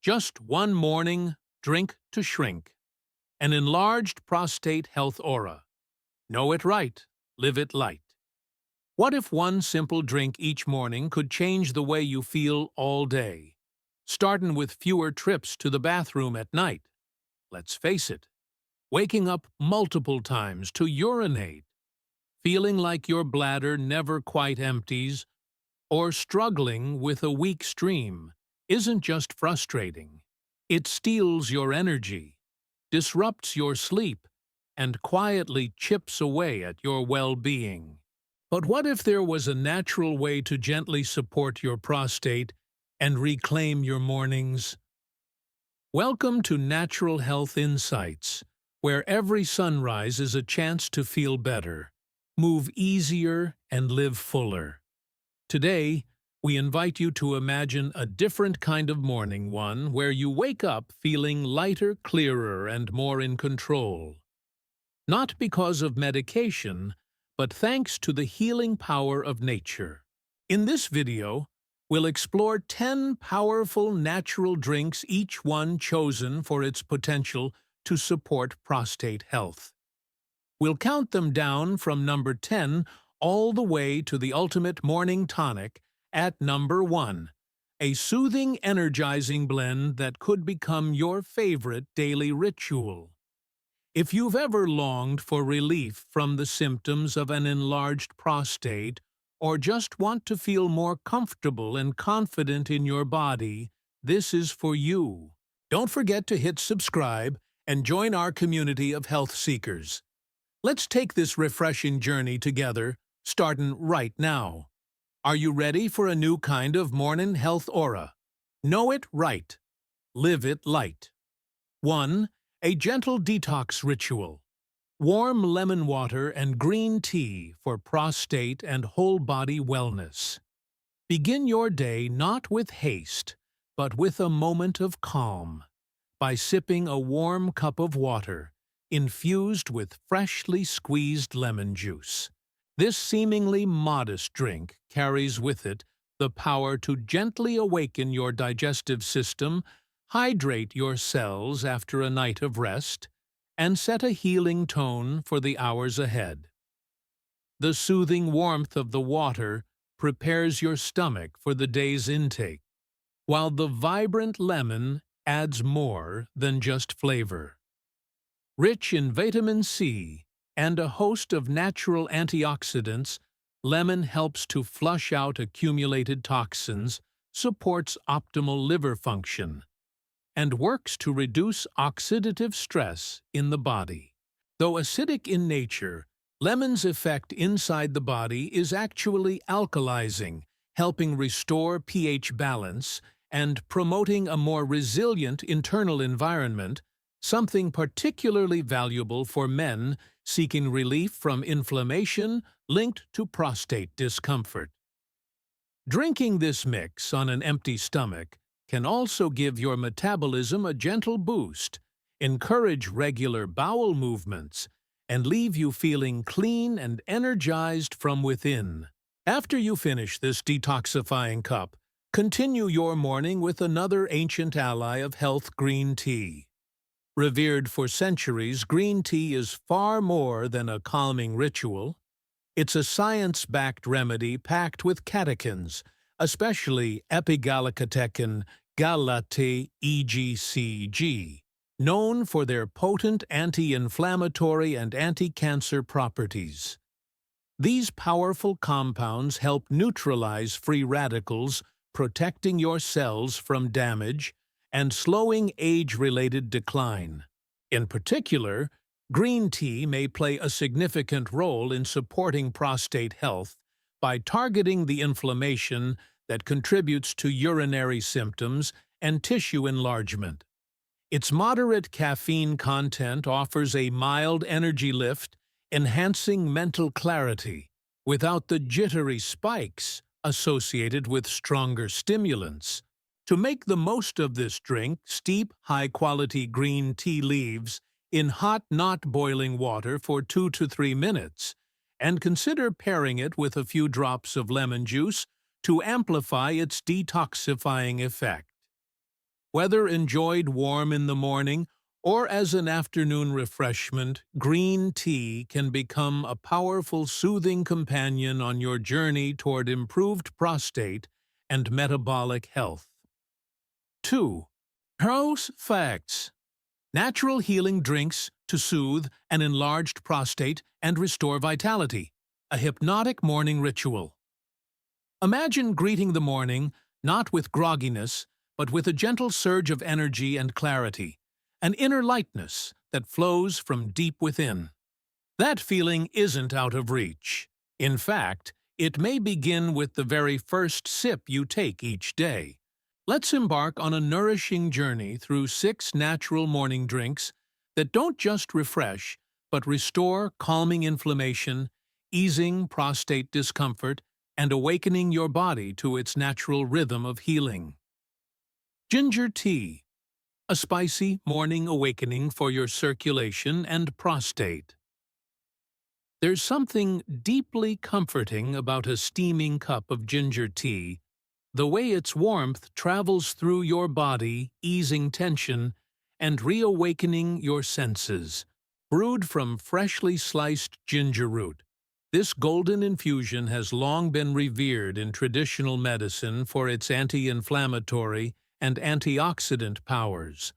Just one morning, drink to shrink. An enlarged prostate health aura. Know it right, live it light. What if one simple drink each morning could change the way you feel all day? Starting with fewer trips to the bathroom at night. Let's face it, waking up multiple times to urinate, feeling like your bladder never quite empties, or struggling with a weak stream isn't just frustrating. It steals your energy, disrupts your sleep, and quietly chips away at your well-being. But what if there was a natural way to gently support your prostate and reclaim your mornings? Welcome to Natural Health Insights, where every sunrise is a chance to feel better, move easier, and live fuller. Today, we invite you to imagine a different kind of morning, one where you wake up feeling lighter, clearer, and more in control. Not because of medication, but thanks to the healing power of nature. In this video, we'll explore 10 powerful natural drinks, each one chosen for its potential to support prostate health. We'll count them down from number 10 all the way to the ultimate morning tonic at number 1, a soothing, energizing blend that could become your favorite daily ritual. If you've ever longed for relief from the symptoms of an enlarged prostate, or just want to feel more comfortable and confident in your body, this is for you. Don't forget to hit subscribe and join our community of health seekers. Let's take this refreshing journey together, starting right now. Are you ready for a new kind of morning health aura? Know it right. Live it light. 1. A gentle detox ritual. Warm lemon water and green tea for prostate and whole-body wellness. Begin your day not with haste, but with a moment of calm, by sipping a warm cup of water, infused with freshly squeezed lemon juice. This seemingly modest drink carries with it the power to gently awaken your digestive system, hydrate your cells after a night of rest, and set a healing tone for the hours ahead. The soothing warmth of the water prepares your stomach for the day's intake, while the vibrant lemon adds more than just flavor. Rich in vitamin C and a host of natural antioxidants, lemon helps to flush out accumulated toxins, supports optimal liver function, and works to reduce oxidative stress in the body. Though acidic in nature, lemon's effect inside the body is actually alkalizing, helping restore pH balance and promoting a more resilient internal environment, something particularly valuable for men seeking relief from inflammation linked to prostate discomfort. Drinking this mix on an empty stomach can also give your metabolism a gentle boost, encourage regular bowel movements, and leave you feeling clean and energized from within. After you finish this detoxifying cup, continue your morning with another ancient ally of health, green tea. Revered for centuries, green tea is far more than a calming ritual. It's a science-backed remedy packed with catechins, especially epigallocatechin latte EGCG, known for their potent anti-inflammatory and anti-cancer properties. These powerful compounds help neutralize free radicals, protecting your cells from damage and slowing age-related decline. In particular, green tea may play a significant role in supporting prostate health by targeting the inflammation that contributes to urinary symptoms and tissue enlargement. Its moderate caffeine content offers a mild energy lift, enhancing mental clarity without the jittery spikes associated with stronger stimulants. To make the most of this drink, steep high-quality green tea leaves in hot, not boiling water for 2 to 3 minutes, and consider pairing it with a few drops of lemon juice to amplify its detoxifying effect. Whether enjoyed warm in the morning or as an afternoon refreshment, green tea can become a powerful soothing companion on your journey toward improved prostate and metabolic health. 2. House facts. Natural healing drinks to soothe an enlarged prostate and restore vitality. A hypnotic morning ritual. Imagine greeting the morning not with grogginess, but with a gentle surge of energy and clarity, an inner lightness that flows from deep within. That feeling isn't out of reach. In fact, it may begin with the very first sip you take each day. Let's embark on a nourishing journey through 6 natural morning drinks that don't just refresh, but restore calming inflammation, easing prostate discomfort, and awakening your body to its natural rhythm of healing. Ginger tea, a spicy morning awakening for your circulation and prostate. There's something deeply comforting about a steaming cup of ginger tea, the way its warmth travels through your body, easing tension and reawakening your senses. Brewed from freshly sliced ginger root, this golden infusion has long been revered in traditional medicine for its anti-inflammatory and antioxidant powers.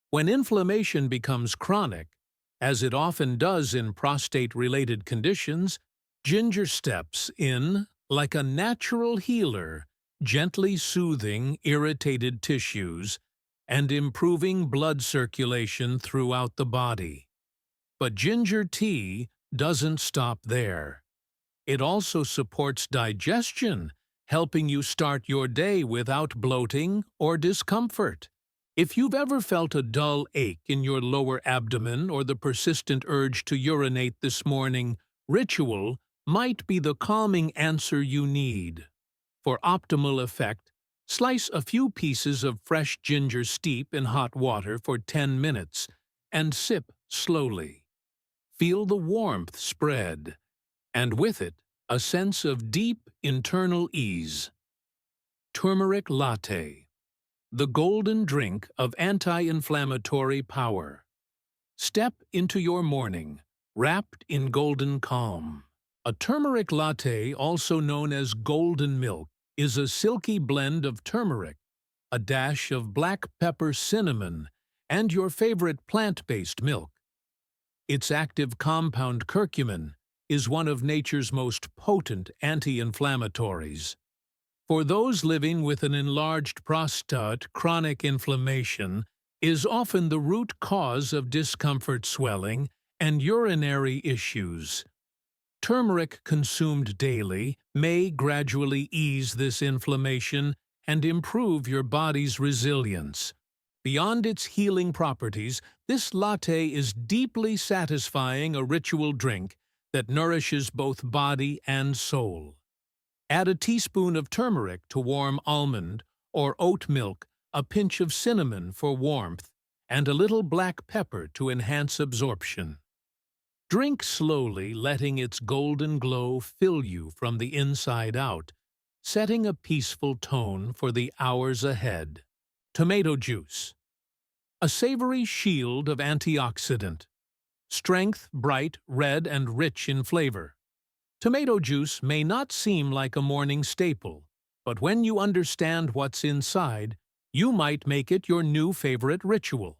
When inflammation becomes chronic, as it often does in prostate-related conditions, ginger steps in like a natural healer, gently soothing irritated tissues and improving blood circulation throughout the body. But ginger tea doesn't stop there. It also supports digestion, helping you start your day without bloating or discomfort. If you've ever felt a dull ache in your lower abdomen or the persistent urge to urinate this morning, ritual might be the calming answer you need. For optimal effect, slice a few pieces of fresh ginger steep in hot water for 10 minutes and sip slowly. Feel the warmth spread, and with it, a sense of deep internal ease. Turmeric latte, the golden drink of anti-inflammatory power. Step into your morning, wrapped in golden calm. A turmeric latte, also known as golden milk, is a silky blend of turmeric, a dash of black pepper cinnamon, and your favorite plant-based milk. Its active compound curcumin is one of nature's most potent anti-inflammatories. For those living with an enlarged prostate, chronic inflammation is often the root cause of discomfort, swelling, and urinary issues. Turmeric consumed daily may gradually ease this inflammation and improve your body's resilience. Beyond its healing properties, this latte is deeply satisfying, a ritual drink that nourishes both body and soul. Add a teaspoon of turmeric to warm almond or oat milk, a pinch of cinnamon for warmth, and a little black pepper to enhance absorption. Drink slowly, letting its golden glow fill you from the inside out, setting a peaceful tone for the hours ahead. Tomato juice, a savory shield of antioxidant. Strength, bright, red, and rich in flavor. Tomato juice may not seem like a morning staple, but when you understand what's inside, you might make it your new favorite ritual.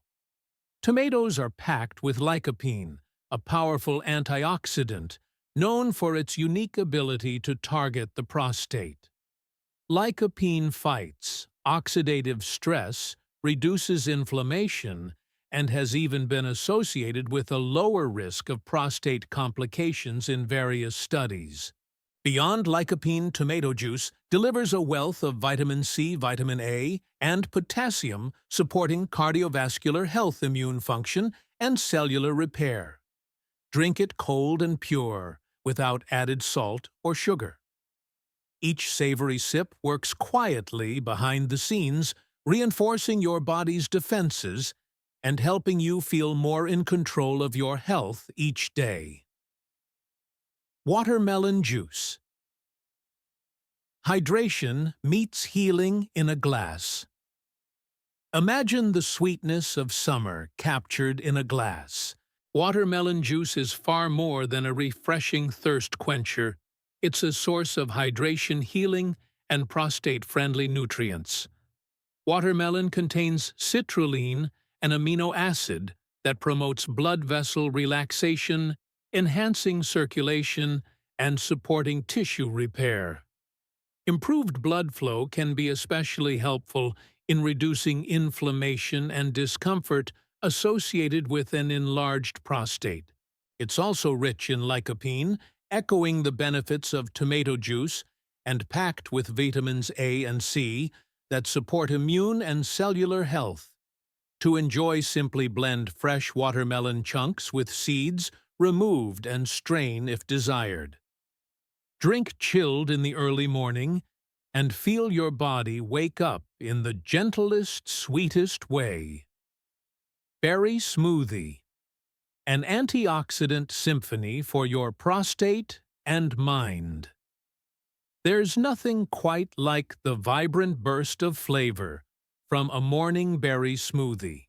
Tomatoes are packed with lycopene, a powerful antioxidant known for its unique ability to target the prostate. Lycopene fights oxidative stress, reduces inflammation, and has even been associated with a lower risk of prostate complications in various studies. Beyond lycopene, tomato juice delivers a wealth of vitamin C, vitamin A, and potassium, supporting cardiovascular health, immune function, and cellular repair. Drink it cold and pure, without added salt or sugar. Each savory sip works quietly behind the scenes, reinforcing your body's defenses and helping you feel more in control of your health each day. Watermelon juice. Hydration meets healing in a glass. Imagine the sweetness of summer captured in a glass. Watermelon juice is far more than a refreshing thirst quencher. It's a source of hydration, healing, and prostate-friendly nutrients. Watermelon contains citrulline, an amino acid that promotes blood vessel relaxation, enhancing circulation, and supporting tissue repair. Improved blood flow can be especially helpful in reducing inflammation and discomfort associated with an enlarged prostate. It's also rich in lycopene, echoing the benefits of tomato juice, and packed with vitamins A and C that support immune and cellular health. To enjoy, simply blend fresh watermelon chunks with seeds removed and strain if desired. Drink chilled in the early morning and feel your body wake up in the gentlest, sweetest way. Berry Smoothie, an antioxidant symphony for your prostate and mind. There's nothing quite like the vibrant burst of flavor from a morning berry smoothie.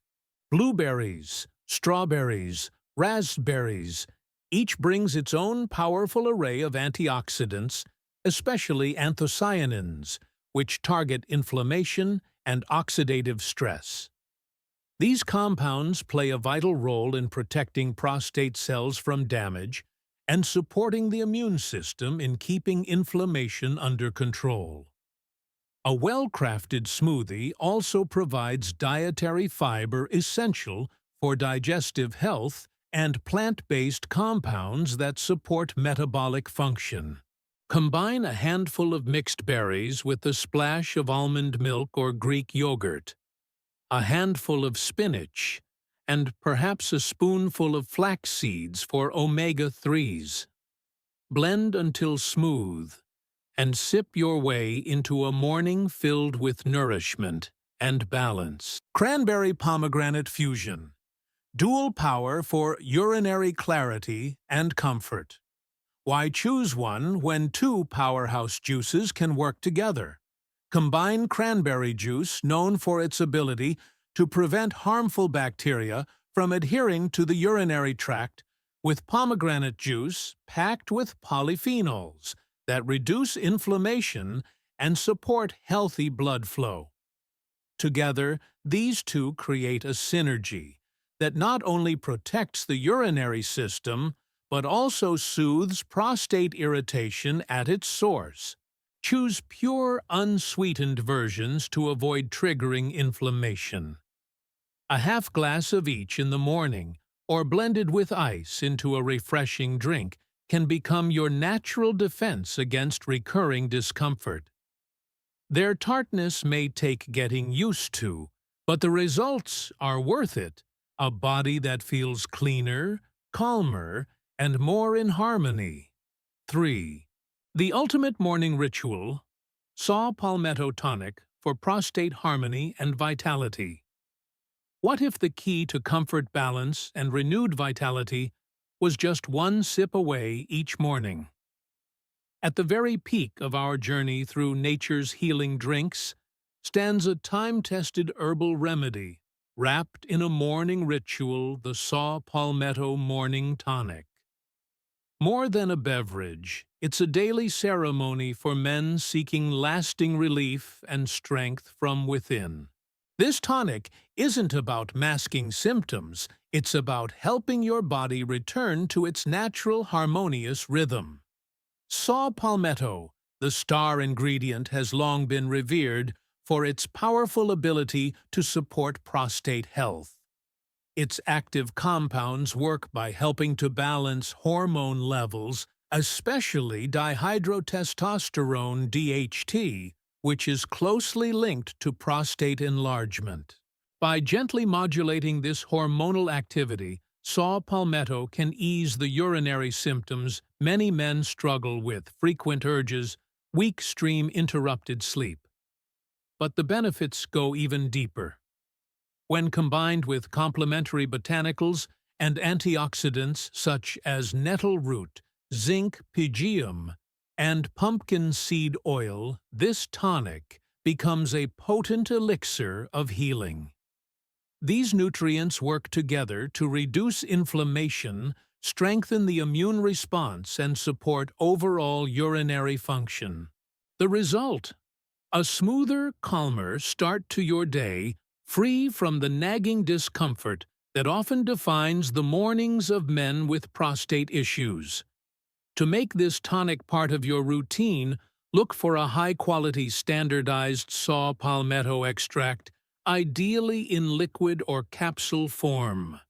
Blueberries, strawberries, raspberries, each brings its own powerful array of antioxidants, especially anthocyanins, which target inflammation and oxidative stress. These compounds play a vital role in protecting prostate cells from damage and supporting the immune system in keeping inflammation under control. A well-crafted smoothie also provides dietary fiber essential for digestive health and plant-based compounds that support metabolic function. Combine a handful of mixed berries with a splash of almond milk or Greek yogurt, a handful of spinach, and perhaps a spoonful of flax seeds for omega-3s. Blend until smooth, and sip your way into a morning filled with nourishment and balance. Cranberry Pomegranate Fusion. Dual power for urinary clarity and comfort. Why choose one when two powerhouse juices can work together? Combine cranberry juice, known for its ability to prevent harmful bacteria from adhering to the urinary tract, with pomegranate juice packed with polyphenols that reduce inflammation and support healthy blood flow. Together, these two create a synergy that not only protects the urinary system, but also soothes prostate irritation at its source. Choose pure, unsweetened versions to avoid triggering inflammation. A half glass of each in the morning, or blended with ice into a refreshing drink, can become your natural defense against recurring discomfort. Their tartness may take getting used to, but the results are worth it. A body that feels cleaner, calmer, and more in harmony. 3. The ultimate morning ritual, saw palmetto tonic for prostate harmony and vitality. What if the key to comfort, balance, and renewed vitality was just one sip away each morning? At the very peak of our journey through nature's healing drinks stands a time-tested herbal remedy wrapped in a morning ritual, the saw palmetto morning tonic. More than a beverage, it's a daily ceremony for men seeking lasting relief and strength from within. This tonic isn't about masking symptoms, it's about helping your body return to its natural harmonious rhythm. Saw palmetto, the star ingredient, has long been revered for its powerful ability to support prostate health. Its active compounds work by helping to balance hormone levels, especially dihydrotestosterone (DHT), which is closely linked to prostate enlargement. By gently modulating this hormonal activity, saw palmetto can ease the urinary symptoms many men struggle with: frequent urges, weak stream, interrupted sleep. But the benefits go even deeper. When combined with complementary botanicals and antioxidants such as nettle root, zinc pygeum, and pumpkin seed oil, this tonic becomes a potent elixir of healing. These nutrients work together to reduce inflammation, strengthen the immune response, and support overall urinary function. The result? A smoother, calmer start to your day, free from the nagging discomfort that often defines the mornings of men with prostate issues. To make this tonic part of your routine, look for a high-quality standardized saw palmetto extract, ideally in liquid or capsule form.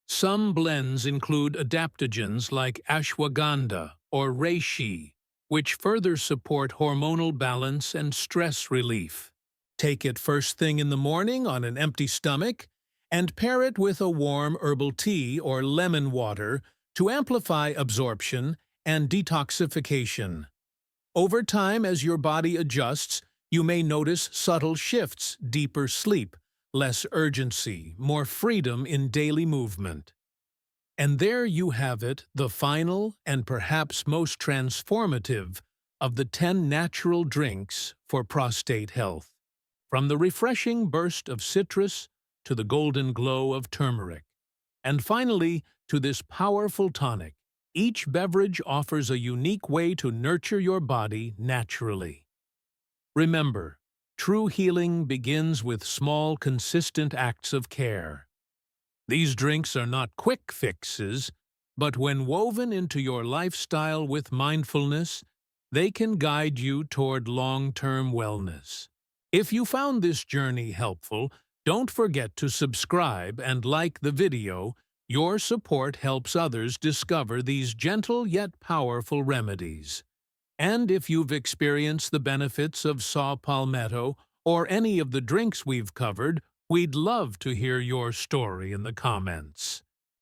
Some blends include adaptogens like ashwagandha or reishi, which further support hormonal balance and stress relief. Take it first thing in the morning on an empty stomach, and pair it with a warm herbal tea or lemon water to amplify absorption and detoxification. Over time, as your body adjusts, you may notice subtle shifts: deeper sleep, less urgency, more freedom in daily movement. And there you have it, the final and perhaps most transformative of the 10 natural drinks for prostate health. From the refreshing burst of citrus to the golden glow of turmeric, and finally to this powerful tonic, each beverage offers a unique way to nurture your body naturally. Remember, true healing begins with small, consistent acts of care. These drinks are not quick fixes, but when woven into your lifestyle with mindfulness, they can guide you toward long-term wellness. If you found this journey helpful, don't forget to subscribe and like the video. Your support helps others discover these gentle yet powerful remedies. And if you've experienced the benefits of saw palmetto or any of the drinks we've covered, we'd love to hear your story in the comments.